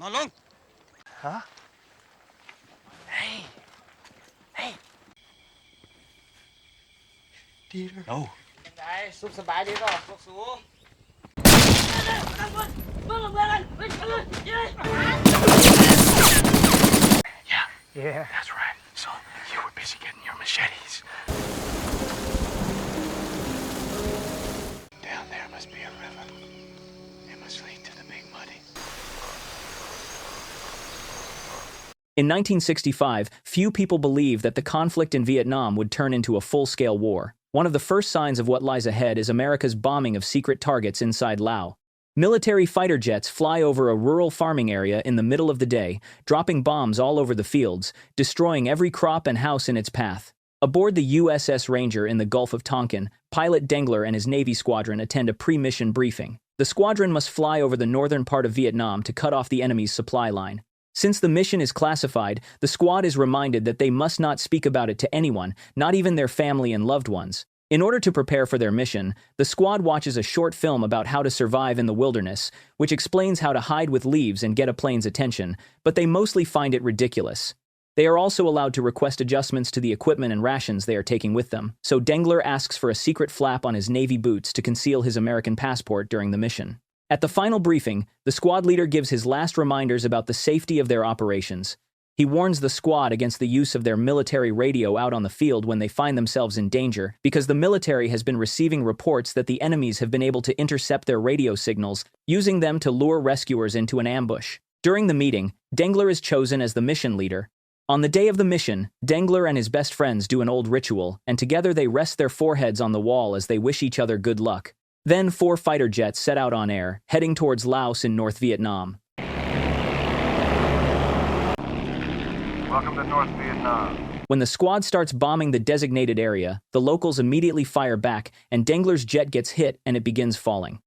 นอนลง Huh? Hey. Hey. Dieter. No. ไงสุขสบายดีก็สุขสู Yeah, that's right. So you were busy getting your machetes. Down there must be a river. It must lead to the Big Muddy. In 1965, few people believed that the conflict in Vietnam would turn into a full-scale war. One of the first signs of what lies ahead is America's bombing of secret targets inside Laos. Military fighter jets fly over a rural farming area in the middle of the day, dropping bombs all over the fields, destroying every crop and house in its path. Aboard the USS Ranger in the Gulf of Tonkin, pilot Dengler and his Navy squadron attend a pre-mission briefing. The squadron must fly over the northern part of Vietnam to cut off the enemy's supply line. Since the mission is classified, the squad is reminded that they must not speak about it to anyone, not even their family and loved ones. In order to prepare for their mission, the squad watches a short film about how to survive in the wilderness, which explains how to hide with leaves and get a plane's attention, but they mostly find it ridiculous. They are also allowed to request adjustments to the equipment and rations they are taking with them, so Dengler asks for a secret flap on his Navy boots to conceal his American passport during the mission. At the final briefing, the squad leader gives his last reminders about the safety of their operations. He warns the squad against the use of their military radio out on the field when they find themselves in danger, because the military has been receiving reports that the enemies have been able to intercept their radio signals, using them to lure rescuers into an ambush. During the meeting, Dengler is chosen as the mission leader. On the day of the mission, Dengler and his best friends do an old ritual, and together they rest their foreheads on the wall as they wish each other good luck. Then 4 fighter jets set out on air, heading towards Laos in North Vietnam. Welcome to North Vietnam. When the squad starts bombing the designated area, the locals immediately fire back, and Dengler's jet gets hit and it begins falling.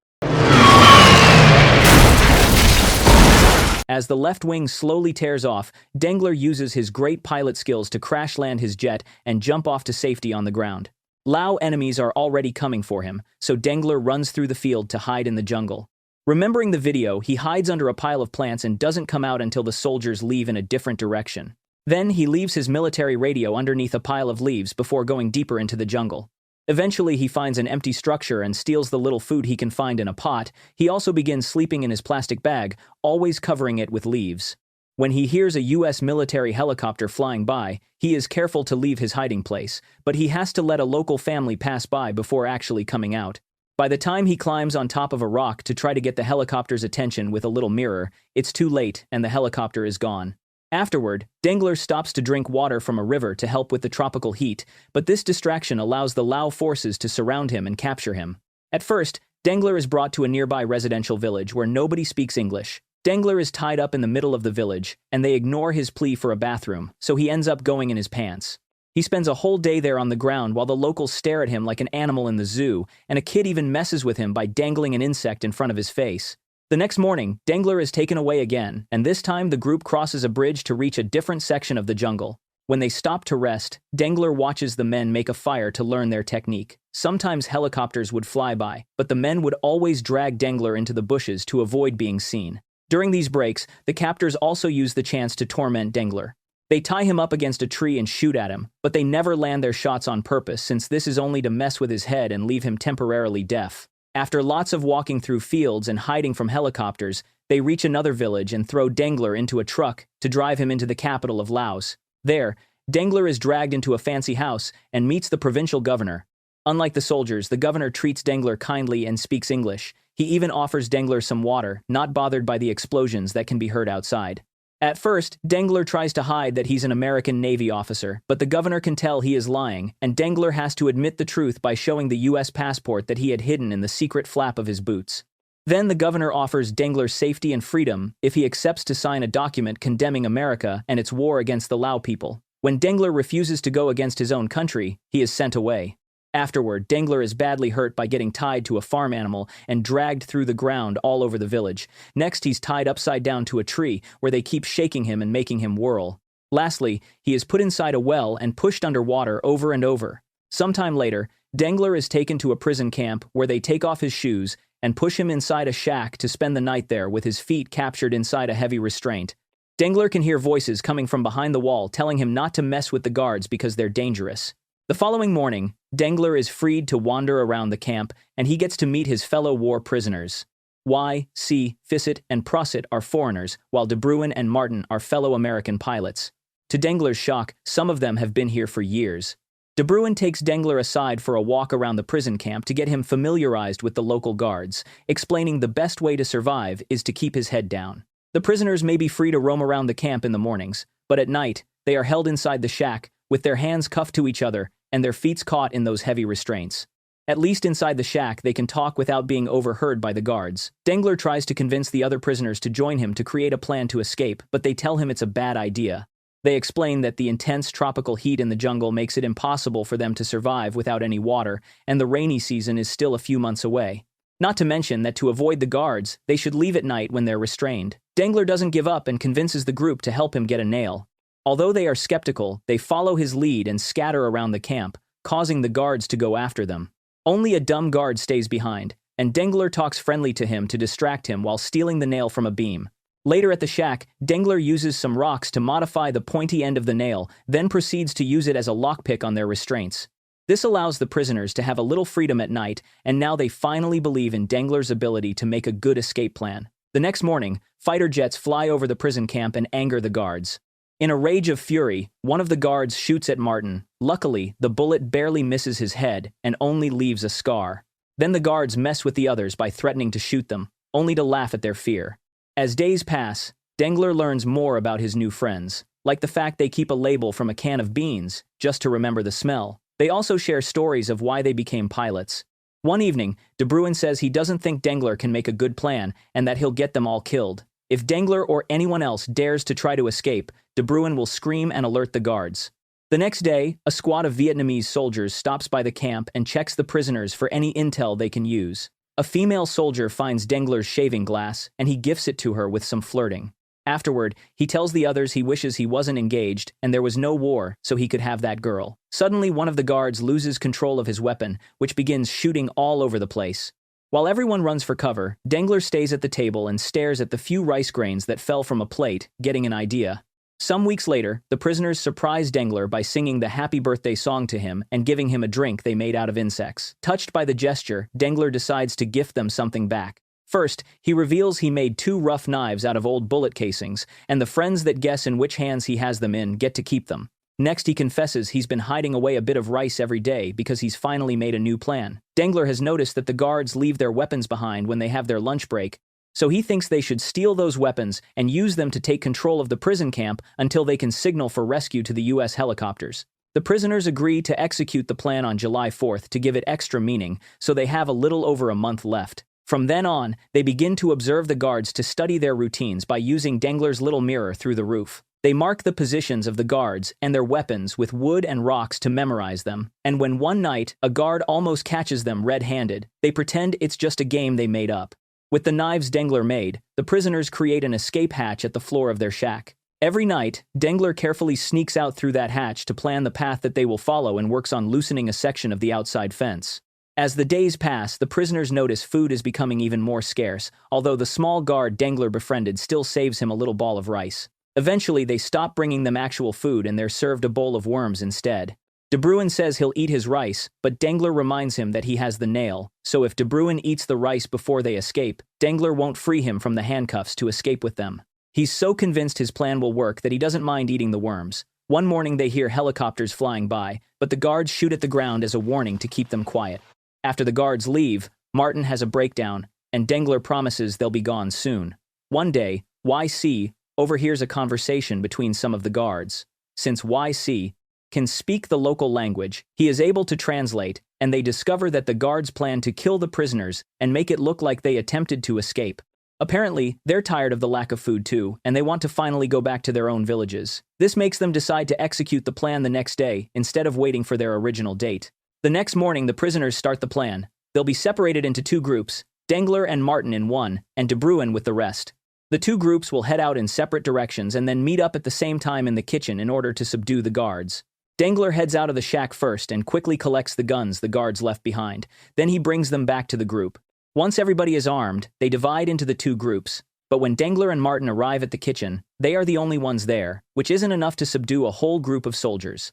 As the left wing slowly tears off, Dengler uses his great pilot skills to crash land his jet and jump off to safety on the ground. Lao enemies are already coming for him, so Dengler runs through the field to hide in the jungle. Remembering the video, he hides under a pile of plants and doesn't come out until the soldiers leave in a different direction. Then he leaves his military radio underneath a pile of leaves before going deeper into the jungle. Eventually, he finds an empty structure and steals the little food he can find in a pot. He also begins sleeping in his plastic bag, always covering it with leaves. When he hears a U.S. military helicopter flying by, he is careful to leave his hiding place, but he has to let a local family pass by before actually coming out. By the time he climbs on top of a rock to try to get the helicopter's attention with a little mirror, it's too late and the helicopter is gone. Afterward, Dengler stops to drink water from a river to help with the tropical heat, but this distraction allows the Lao forces to surround him and capture him. At first, Dengler is brought to a nearby residential village where nobody speaks English. Dengler is tied up in the middle of the village, and they ignore his plea for a bathroom, so he ends up going in his pants. He spends a whole day there on the ground while the locals stare at him like an animal in the zoo, and a kid even messes with him by dangling an insect in front of his face. The next morning, Dengler is taken away again, and this time the group crosses a bridge to reach a different section of the jungle. When they stop to rest, Dengler watches the men make a fire to learn their technique. Sometimes helicopters would fly by, but the men would always drag Dengler into the bushes to avoid being seen. During these breaks, the captors also use the chance to torment Dengler. They tie him up against a tree and shoot at him, but they never land their shots on purpose since this is only to mess with his head and leave him temporarily deaf. After lots of walking through fields and hiding from helicopters, they reach another village and throw Dengler into a truck to drive him into the capital of Laos. There, Dengler is dragged into a fancy house and meets the provincial governor. Unlike the soldiers, the governor treats Dengler kindly and speaks English. He even offers Dengler some water, not bothered by the explosions that can be heard outside. At first, Dengler tries to hide that he's an American Navy officer, but the governor can tell he is lying, and Dengler has to admit the truth by showing the U.S. passport that he had hidden in the secret flap of his boots. Then the governor offers Dengler safety and freedom if he accepts to sign a document condemning America and its war against the Lao people. When Dengler refuses to go against his own country, he is sent away. Afterward, Dengler is badly hurt by getting tied to a farm animal and dragged through the ground all over the village. Next, he's tied upside down to a tree, where they keep shaking him and making him whirl. Lastly, he is put inside a well and pushed underwater over and over. Sometime later, Dengler is taken to a prison camp where they take off his shoes, and push him inside a shack to spend the night there with his feet captured inside a heavy restraint. Dengler can hear voices coming from behind the wall telling him not to mess with the guards because they're dangerous. The following morning, Dengler is freed to wander around the camp, and he gets to meet his fellow war prisoners. Y, C, Fisset, and Prosset are foreigners, while De Bruin and Martin are fellow American pilots. To Dengler's shock, some of them have been here for years. De Bruin takes Dengler aside for a walk around the prison camp to get him familiarized with the local guards, explaining the best way to survive is to keep his head down. The prisoners may be free to roam around the camp in the mornings, but at night, they are held inside the shack, with their hands cuffed to each other and their feet caught in those heavy restraints. At least inside the shack, they can talk without being overheard by the guards. Dengler tries to convince the other prisoners to join him to create a plan to escape, but they tell him it's a bad idea. They explain that the intense tropical heat in the jungle makes it impossible for them to survive without any water, and the rainy season is still a few months away. Not to mention that to avoid the guards, they should leave at night when they're restrained. Dengler doesn't give up and convinces the group to help him get a nail. Although they are skeptical, they follow his lead and scatter around the camp, causing the guards to go after them. Only a dumb guard stays behind, and Dengler talks friendly to him to distract him while stealing the nail from a beam. Later at the shack, Dengler uses some rocks to modify the pointy end of the nail, then proceeds to use it as a lockpick on their restraints. This allows the prisoners to have a little freedom at night, and now they finally believe in Dengler's ability to make a good escape plan. The next morning, fighter jets fly over the prison camp and anger the guards. In a rage of fury, one of the guards shoots at Martin. Luckily, the bullet barely misses his head and only leaves a scar. Then the guards mess with the others by threatening to shoot them, only to laugh at their fear. As days pass, Dengler learns more about his new friends, like the fact they keep a label from a can of beans, just to remember the smell. They also share stories of why they became pilots. One evening, De Bruin says he doesn't think Dengler can make a good plan and that he'll get them all killed. If Dengler or anyone else dares to try to escape, De Bruin will scream and alert the guards. The next day, a squad of Vietnamese soldiers stops by the camp and checks the prisoners for any intel they can use. A female soldier finds Dengler's shaving glass, and he gifts it to her with some flirting. Afterward, he tells the others he wishes he wasn't engaged and there was no war so he could have that girl. Suddenly, one of the guards loses control of his weapon, which begins shooting all over the place. While everyone runs for cover, Dengler stays at the table and stares at the few rice grains that fell from a plate, getting an idea. Some weeks later, the prisoners surprise Dengler by singing the happy birthday song to him and giving him a drink they made out of insects. Touched by the gesture, Dengler decides to gift them something back. First, he reveals he made 2 rough knives out of old bullet casings, and the friends that guess in which hands he has them in get to keep them. Next, he confesses he's been hiding away a bit of rice every day because he's finally made a new plan. Dengler has noticed that the guards leave their weapons behind when they have their lunch break, so he thinks they should steal those weapons and use them to take control of the prison camp until they can signal for rescue to the U.S. helicopters. The prisoners agree to execute the plan on July 4th to give it extra meaning, so they have a little over a month left. From then on, they begin to observe the guards to study their routines by using Dengler's little mirror through the roof. They mark the positions of the guards and their weapons with wood and rocks to memorize them, and when one night a guard almost catches them red-handed, they pretend it's just a game they made up. With the knives Dengler made, the prisoners create an escape hatch at the floor of their shack. Every night, Dengler carefully sneaks out through that hatch to plan the path that they will follow and works on loosening a section of the outside fence. As the days pass, the prisoners notice food is becoming even more scarce, although the small guard Dengler befriended still saves him a little ball of rice. Eventually, they stop bringing them actual food and they're served a bowl of worms instead. De Bruin says he'll eat his rice, but Dengler reminds him that he has the nail, so if De Bruin eats the rice before they escape, Dengler won't free him from the handcuffs to escape with them. He's so convinced his plan will work that he doesn't mind eating the worms. One morning they hear helicopters flying by, but the guards shoot at the ground as a warning to keep them quiet. After the guards leave, Martin has a breakdown, and Dengler promises they'll be gone soon. One day, YC overhears a conversation between some of the guards. Since YC can speak the local language, he is able to translate, and they discover that the guards plan to kill the prisoners and make it look like they attempted to escape. Apparently, they're tired of the lack of food too, and they want to finally go back to their own villages. This makes them decide to execute the plan the next day, instead of waiting for their original date. The next morning, the prisoners start the plan. They'll be separated into 2 groups, Dengler and Martin in one, and De Bruin with the rest. The 2 groups will head out in separate directions and then meet up at the same time in the kitchen in order to subdue the guards. Dengler heads out of the shack first and quickly collects the guns the guards left behind. Then he brings them back to the group. Once everybody is armed, they divide into the two groups. But when Dengler and Martin arrive at the kitchen, they are the only ones there, which isn't enough to subdue a whole group of soldiers.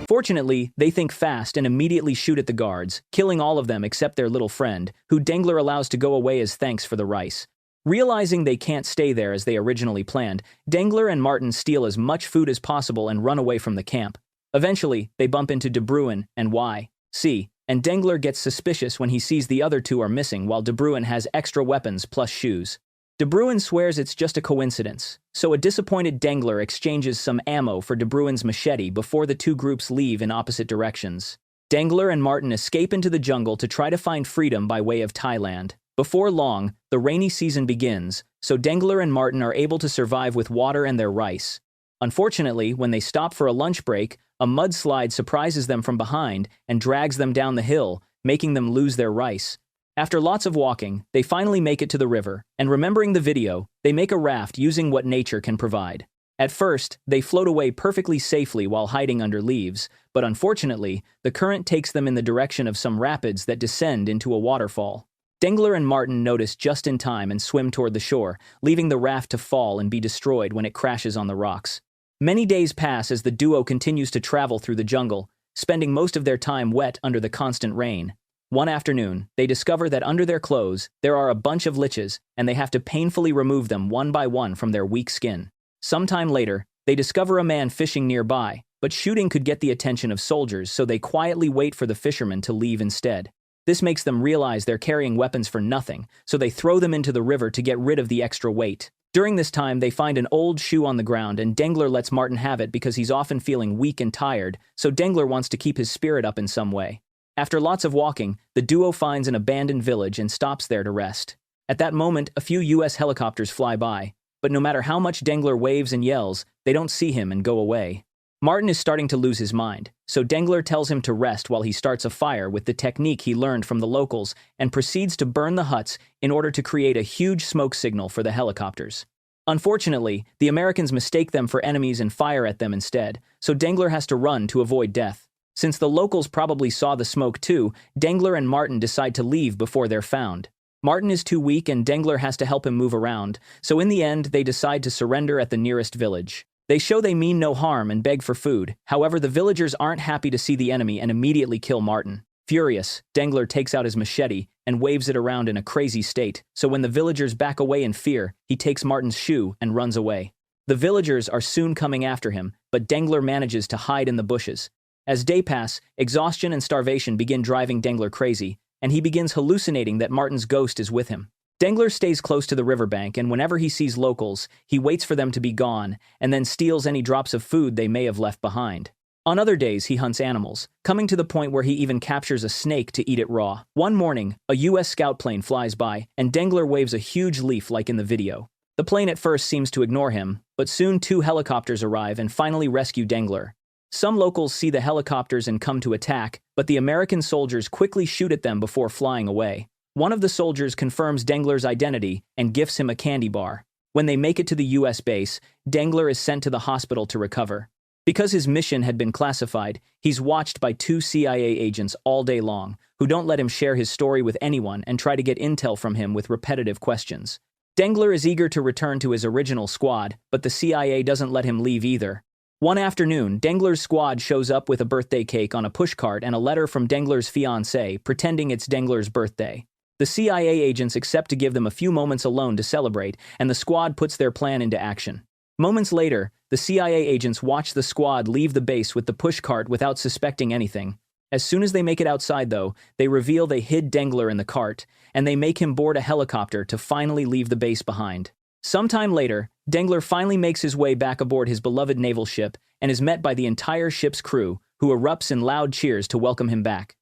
Fortunately, they think fast and immediately shoot at the guards, killing all of them except their little friend, who Dengler allows to go away as thanks for the rice. Realizing they can't stay there as they originally planned, Dengler and Martin steal as much food as possible and run away from the camp. Eventually, they bump into De Bruin and Y.C., and Dengler gets suspicious when he sees the other two are missing while De Bruin has extra weapons plus shoes. De Bruin swears it's just a coincidence, so a disappointed Dengler exchanges some ammo for De Bruin's machete before the two groups leave in opposite directions. Dengler and Martin escape into the jungle to try to find freedom by way of Thailand. Before long, the rainy season begins, so Dengler and Martin are able to survive with water and their rice. Unfortunately, when they stop for a lunch break, a mudslide surprises them from behind and drags them down the hill, making them lose their rice. After lots of walking, they finally make it to the river, and remembering the video, they make a raft using what nature can provide. At first, they float away perfectly safely while hiding under leaves, but unfortunately, the current takes them in the direction of some rapids that descend into a waterfall. Dengler and Martin notice just in time and swim toward the shore, leaving the raft to fall and be destroyed when it crashes on the rocks. Many days pass as the duo continues to travel through the jungle, spending most of their time wet under the constant rain. One afternoon, they discover that under their clothes, there are a bunch of liches, and they have to painfully remove them one by one from their weak skin. Sometime later, they discover a man fishing nearby, but shooting could get the attention of soldiers, so they quietly wait for the fisherman to leave instead. This makes them realize they're carrying weapons for nothing, so they throw them into the river to get rid of the extra weight. During this time, they find an old shoe on the ground, and Dengler lets Martin have it because he's often feeling weak and tired, so Dengler wants to keep his spirit up in some way. After lots of walking, the duo finds an abandoned village and stops there to rest. At that moment, a few US helicopters fly by, but no matter how much Dengler waves and yells, they don't see him and go away. Martin is starting to lose his mind, so Dengler tells him to rest while he starts a fire with the technique he learned from the locals and proceeds to burn the huts in order to create a huge smoke signal for the helicopters. Unfortunately, the Americans mistake them for enemies and fire at them instead, so Dengler has to run to avoid death. Since the locals probably saw the smoke too, Dengler and Martin decide to leave before they're found. Martin is too weak and Dengler has to help him move around, so in the end they decide to surrender at the nearest village. They show they mean no harm and beg for food. However, the villagers aren't happy to see the enemy and immediately kill Martin. Furious, Dengler takes out his machete and waves it around in a crazy state, so when the villagers back away in fear, he takes Martin's shoe and runs away. The villagers are soon coming after him, but Dengler manages to hide in the bushes. As day pass, exhaustion and starvation begin driving Dengler crazy, and he begins hallucinating that Martin's ghost is with him. Dengler stays close to the riverbank, and whenever he sees locals, he waits for them to be gone, and then steals any drops of food they may have left behind. On other days, he hunts animals, coming to the point where he even captures a snake to eat it raw. One morning, a US scout plane flies by, and Dengler waves a huge leaf like in the video. The plane at first seems to ignore him, but soon 2 helicopters arrive and finally rescue Dengler. Some locals see the helicopters and come to attack, but the American soldiers quickly shoot at them before flying away. One of the soldiers confirms Dengler's identity and gifts him a candy bar. When they make it to the US base, Dengler is sent to the hospital to recover. Because his mission had been classified, he's watched by 2 CIA agents all day long, who don't let him share his story with anyone and try to get intel from him with repetitive questions. Dengler is eager to return to his original squad, but the CIA doesn't let him leave either. One afternoon, Dengler's squad shows up with a birthday cake on a pushcart and a letter from Dengler's fiancée, pretending it's Dengler's birthday. The CIA agents accept to give them a few moments alone to celebrate, and the squad puts their plan into action. Moments later, the CIA agents watch the squad leave the base with the pushcart without suspecting anything. As soon as they make it outside, though, they reveal they hid Dengler in the cart, and they make him board a helicopter to finally leave the base behind. Sometime later, Dengler finally makes his way back aboard his beloved naval ship and is met by the entire ship's crew, who erupts in loud cheers to welcome him back.